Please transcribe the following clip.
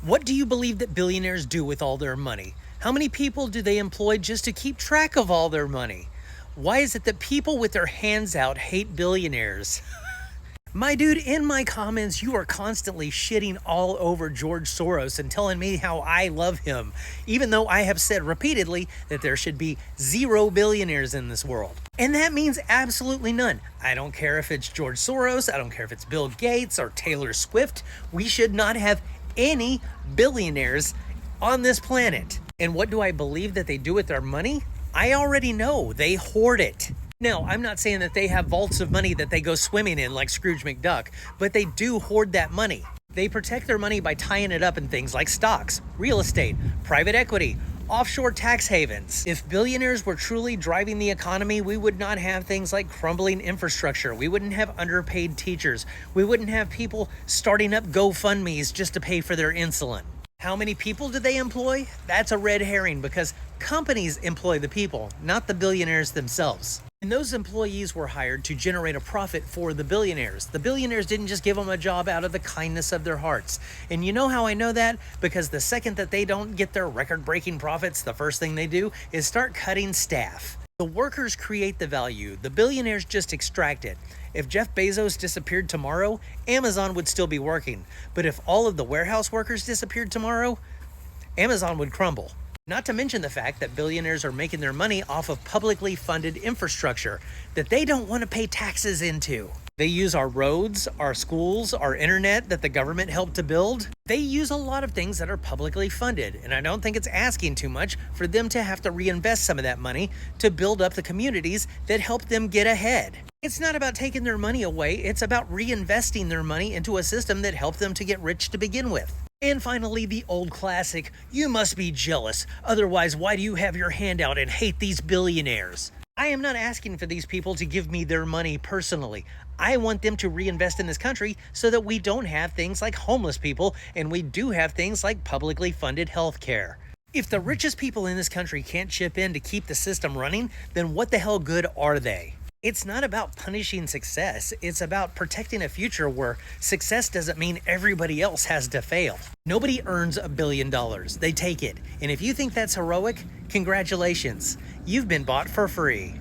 What do you believe that billionaires do with all their money? How many people do they employ just to keep track of all their money? Why is it that people with their hands out hate billionaires? My dude, in my comments, you are constantly shitting all over George Soros and telling me how I love him, even though I have said repeatedly that there should be 0 billionaires in this world. And that means absolutely none. I don't care if it's George Soros, I don't care if it's Bill Gates or Taylor Swift. We should not have any billionaires on this planet. And what do I believe that they do with their money? I already know. They hoard it. Now, I'm not saying that they have vaults of money that they go swimming in like Scrooge McDuck, but they do hoard that money. They protect their money by tying it up in things like stocks, real estate, private equity, offshore tax havens. If billionaires were truly driving the economy, we would not have things like crumbling infrastructure. We wouldn't have underpaid teachers. We wouldn't have people starting up GoFundMes just to pay for their insulin. How many people do they employ? That's a red herring because companies employ the people, not the billionaires themselves. And those employees were hired to generate a profit for the billionaires. The billionaires didn't just give them a job out of the kindness of their hearts. And you know how I know that? Because the second that they don't get their record-breaking profits, the first thing they do is start cutting staff. The workers create the value. The billionaires just extract it. If Jeff Bezos disappeared tomorrow, Amazon would still be working. But if all of the warehouse workers disappeared tomorrow, Amazon would crumble. Not to mention the fact that billionaires are making their money off of publicly funded infrastructure that they don't want to pay taxes into. They use our roads, our schools, our internet that the government helped to build. They use a lot of things that are publicly funded, and I don't think it's asking too much for them to have to reinvest some of that money to build up the communities that help them get ahead. It's not about taking their money away, it's about reinvesting their money into a system that helped them to get rich to begin with. And finally, the old classic, you must be jealous. Otherwise, why do you have your hand out and hate these billionaires? I am not asking for these people to give me their money personally. I want them to reinvest in this country so that we don't have things like homeless people and we do have things like publicly funded health care. If the richest people in this country can't chip in to keep the system running, then what the hell good are they? It's not about punishing success, it's about protecting a future where success doesn't mean everybody else has to fail. Nobody earns $1 billion, they take it. And if you think that's heroic, congratulations, you've been bought for free.